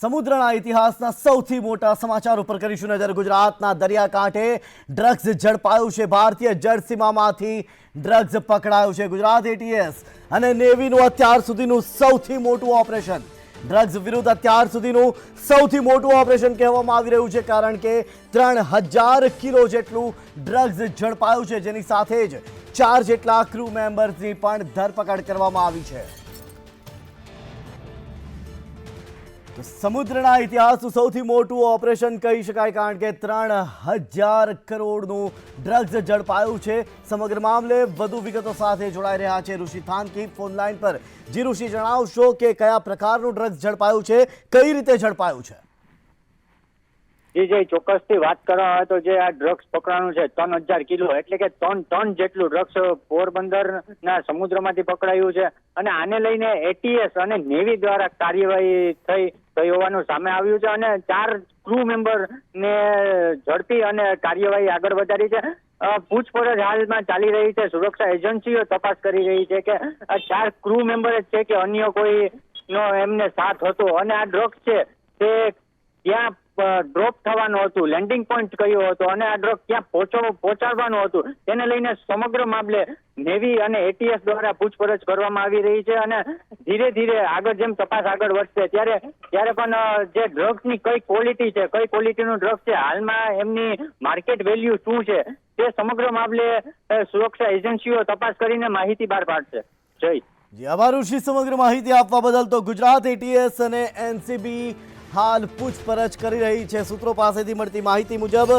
સમુદ્રના ઇતિહાસના સૌથી મોટા સમાચાર ઉપર કરીશું નજર। ગુજરાતના દરિયાકાંઠે ડ્રગ્સ ઝડપાયું છે। ભારતીય જળસીમામાંથી ડ્રગ્સ પકડાયું છે। ગુજરાત એટીએસ અને નેવીનું અત્યાર સુધીનું સૌથી મોટું ઓપરેશન, ડ્રગ્સ વિરુદ્ધ અત્યાર સુધીનું સૌથી મોટું ઓપરેશન કહેવામાં આવી રહ્યું છે, કારણ કે 3000 કિલો જેટલું ડ્રગ્સ ઝડપાયું છે, જેની સાથે જ 4 જેટલા ક્રૂ મેમ્બર્સની પણ ધરપકડ કરવામાં આવી છે। તો સમુદ્રના ઇતિહાસનું સૌથી મોટું ઓપરેશન કહી શકાય, કારણ કે 3000 કરોડનું ડ્રગ્સ ઝડપાયું છે। સમગ્ર મામલે વધુ વિગતો સાથે જોડાઈ રહ્યા છે ઋષિ થાનકી ફોન લાઈન પર। જી ઋષિ, જણાવશો કે કયા પ્રકારનું ડ્રગ્સ ઝડપાયું છે, કઈ રીતે ઝડપાયું છે? જી જય, ચોક્કસથી વાત કરવા હોય તો જે આ ડ્રગ્સ પકડાનું છે 3000 કિલો એટલે કે 3 ટન જેટલું ડ્રગ્સ પોરબંદરના સમુદ્રમાંથી પકડાયું છે, અને આને લઈને એટીએસ અને નેવી દ્વારા કાર્યવાહી થઈ હોવાનું સામે આવ્યું છે, અને 4 ક્રૂ મેમ્બર ને ઝડપી અને કાર્યવાહી આગળ વધારી છે। પૂછપરછ હાલમાં ચાલી રહી છે। સુરક્ષા એજન્સીઓ તપાસ કરી રહી છે કે આ 4 ક્રૂ મેમ્બર જ છે કે અન્ય કોઈ નો એમને સાથ હતો, અને આ ડ્રગ્સ છે તે ત્યાં ડ્રોપ થવાનું હતું, લેન્ડિંગ પોઈન્ટ કયો હતો, અને આ ડ્રગ ક્યાં પહોંચાડવાનું હતું, તેને લઈને સમગ્ર મામલે નેવી અને એટીએસ દ્વારા પૂછપરછ કરવામાં આવી રહી છે। અને ધીરે ધીરે આગળ જેમ તપાસ આગળ વધશે ત્યારે પણ જે ડ્રગ્સની કઈ ક્વોલિટી છે, કઈ ક્વોલિટીનું ડ્રગ છે, હાલમાં એમની માર્કેટ વેલ્યુ શું છે, તે સમગ્ર મામલે સુરક્ષા એજન્સીઓ તપાસ કરીને માહિતી બહાર પાડશે। જય જી, આભાર ઋષિ સમગ્ર માહિતી આપવા બદલ। તો ગુજરાત એટીએસ અને એનસીબી હાલ પૂછપરછ કરી રહી છે। સૂત્રો પાસેથી મળતી માહિતી મુજબ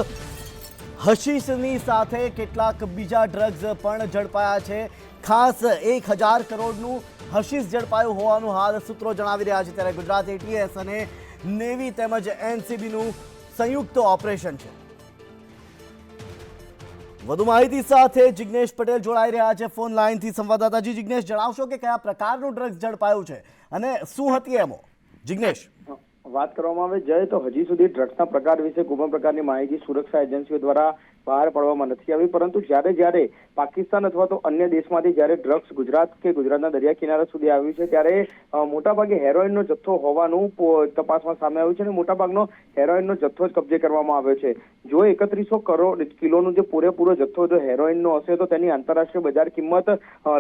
હશીશની સાથે કેટલાક બીજા ડ્રગ્સ પણ ઝડપાયા છે। ખાસ 1000 કરોડનું હશીશ ઝડપાયું હોવાનું હાલ સૂત્રો જણાવી રહ્યા છે, ત્યારે ગુજરાત એટીએસ અને નેવી તેમજ એનસીબીનું સંયુક્ત ઓપરેશન છે। વધુ માહિતી સાથે જિગ્નેશ પટેલ જોડાઈ રહ્યા છે ફોન લાઈનથી। સંવાદદાતાજી જિગ્નેશ, જણાવશો કે કયા પ્રકારનું ડ્રગ્સ ઝડપાયું છે અને શું હતી એમો? જિગ્નેશ, વાત કરવામાં આવે જાય તો હજી સુધી ડ્રગ્સના પ્રકાર વિશે કોઈ પણ પ્રકારની માહિતી સુરક્ષા એજન્સીઓ દ્વારા બહાર પાડવામાં નથી આવી, પરંતુ જ્યારે પાકિસ્તાન અથવા તો અન્ય દેશમાંથી જ્યારે ડ્રગ્સ ગુજરાત કે ગુજરાતના દરિયા કિનારા સુધી આવ્યું છે, ત્યારે મોટાભાગે હેરોઇનનો જથ્થો હોવાનું તપાસમાં સામે આવ્યું છે, અને મોટાભાગનો હેરોઇનનો જથ્થો જ કબજે કરવામાં આવ્યો છે। જો 3100 કરોડ કિલોનું જે પૂરેપૂરો જથ્થો જો હેરોઇનનો હશે તો તેની આંતરરાષ્ટ્રીય બજાર કિંમત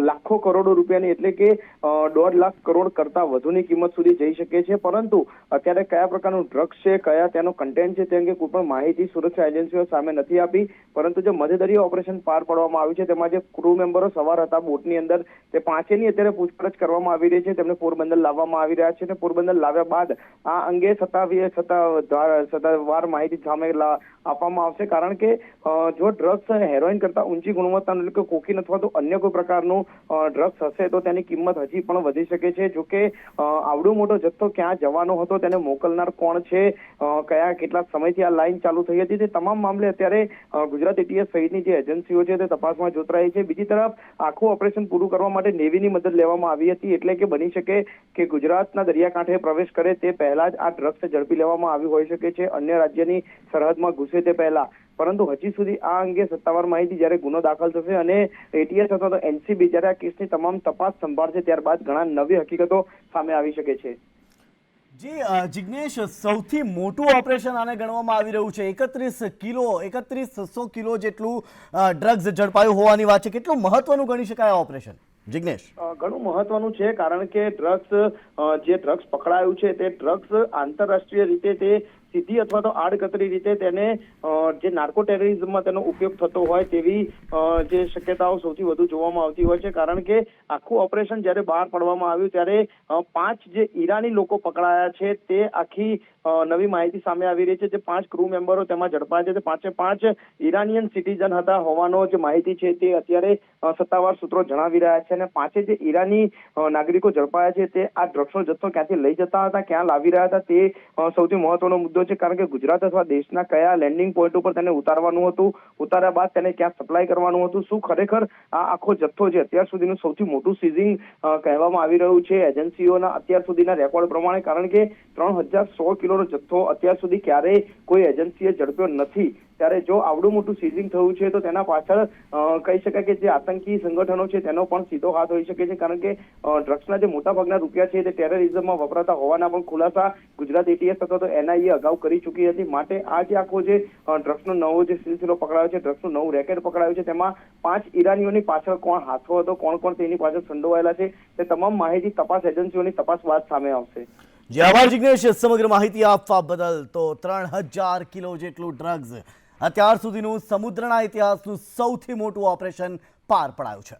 લાખો કરોડો રૂપિયાની એટલે કે 1.5 લાખ કરોડ કરતા વધુની કિંમત સુધી જઈ શકે છે। પરંતુ અત્યારે કયા પ્રકારનું ડ્રગ્સ છે, કયા તેનો કન્ટેન્ટ છે, તે અંગે કોઈ પણ માહિતી સુરક્ષા એજન્સીઓ સામે નથી આપી, પરંતુ જે મધ્યદરિયા ઓપરેશન પાર પાડવામાં આવ્યું છે તેમાં જે ક્રૂ મેમ્બરો સવાર હતા બોટની અંદર, તે પાંચેની અત્યારે પૂછપરછ કરવામાં આવી રહી છે। તેમને પોરબંદર લાવવામાં આવી રહ્યા છે, અને પોરબંદર લાવ્યા બાદ આ અંગે સત્તાવાર માહિતી સામે આપવામાં આવશે, કારણ કે જો ડ્રગ્સ હેરોઇન કરતા ઊંચી ગુણવત્તાનું એટલે કે કોકીન અથવા તો અન્ય કોઈ પ્રકારનું ડ્રગ્સ હશે તો તેની કિંમત હજી પણ વધી શકે છે। જોકે આવડો મોટો જથ્થો ક્યાં જવાનો હતો, તેને મોકલનાર કોણ છે, કેટલા સમયથી આ લાઈન ચાલુ થઈ હતી, તે તમામ મામલે અત્યારે ગુજરાત એટીએસ સહિતની જે એજન્સીઓ છે તે તપાસમાં જોતરાઈ છે। બીજી તરફ આખું ઓપરેશન પૂરું કરવા માટે નેવીની મદદ લેવામાં આવી હતી, એટલે કે બની શકે કે ગુજરાતના દરિયાકાંઠે પ્રવેશ કરે તે પહેલા જ આ ડ્રગ્સ ઝડપી લેવામાં આવી હોઈ શકે છે, અન્ય રાજ્યની સરહદમાં ઘૂસે તે પહેલા। પરંતુ હજી સુધી આ અંગે સત્તાવાર માહિતી જ્યારે ગુનો દાખલ થશે અને એટીએસ અથવા તો એનસીબી જ્યારે આ કેસની તમામ તપાસ સંભાળશે, ત્યારબાદ ઘણા નવી હકીકતો સામે આવી શકે છે। જી જિગ્નેશ, સૌથી મોટું ઓપરેશન આને ગણવામાં આવી રહ્યું છે। 3100 કિલો જેટલું ડ્રગ્સ ઝડપાયું હોવાની વાત છે। કેટલું મહત્વનું ગણી શકાય આ ઓપરેશન, જિગ્નેશ? ઘણું મહત્વનું છે, કારણ કે જે ડ્રગ્સ પકડાયું છે તે ડ્રગ્સ આંતરરાષ્ટ્રીય રીતે તે સીધી અથવા તો આડકતરી રીતે તેને જે નાર્કો ટેરરિઝમમાં તેનો ઉપયોગ થતો હોય તેવી જે શક્યતાઓ સૌથી વધુ જોવામાં આવતી હોય છે, કારણ કે આખું ઓપરેશન જ્યારે બહાર પાડવામાં આવ્યું ત્યારે 5 જે ઈરાની લોકો પકડાયા છે તે આખી નવી માહિતી સામે આવી રહી છે। જે 5 ક્રૂ મેમ્બરો તેમાં ઝડપાયા છે તે 5 ઈરાનિયન સિટીઝન હતા હોવાનો જે માહિતી છે તે અત્યારે સત્તાવાર સૂત્રો જણાવી રહ્યા છે, અને 5 જે ઈરાની નાગરિકો ઝડપાયા છે તે આ ડ્રગ્સનો જથ્થો ક્યાંથી લઈ જતા હતા, ક્યાં લાવી રહ્યા હતા, તે સૌથી મહત્વનો મુદ્દો છે, કારણ કે ગુજરાત અથવા દેશના કયા લેન્ડિંગ પોઈન્ટ ઉપર તેને ઉતારવાનું હતું, ઉતાર્યા બાદ તેને ક્યાં સપ્લાય કરવાનું હતું, શું ખરેખર આ આખો જથ્થો જે અત્યાર સુધીનું સૌથી મોટું સીઝિંગ કહેવામાં આવી રહ્યું છે એજન્સીઓના અત્યાર સુધીના રેકોર્ડ પ્રમાણે, કારણ કે 3100 કિલોનો જથ્થો અત્યાર સુધી ક્યારેય કોઈ એજન્સીએ ઝડપ્યો નથી। ત્યારે જો આવડું મોટું સીઝિંગ થયું છે તો તેના પાછળ કહી શકાય કે જે આતંકી સંગઠનો છે તેનો પણ સીધો હાથ હોઈ શકે છે, કારણ કે ડ્રગ્સના જે મોટાભાગના રૂપિયા છે તે ટેરરિઝમમાં વપરાતા હોવાના પણ ખુલાસા ગુજરાત એટીએસ અથવા તો એનઆઈએ અગાઉ કરી ચૂકી હતી. માટે આ જે આખો જે ડ્રગ્સનો નવો જે સિલસિલો પકડાયો છે, ડ્રગ્સનું નવું રેકેટ પકડાયું છે, તેમાં 5 ઈરાનીઓની પાછળ કોણ હાથો હતો, કોણ કોણ તેની પાછળ સંડોવાયેલા છે, તે તમામ માહિતી તપાસ એજન્સીઓની તપાસ બાદ સામે આવશે. જે આભાર જિગ્નેશ, સમગ્ર માહિતી આપવા બદલ. તો 3000 કિલો જેટલું ડ્રગ્સ અત્યાર સુધીનું સમુદ્રના ઇતિહાસનું સૌથી મોટું ઓપરેશન પાર પડાયું છે.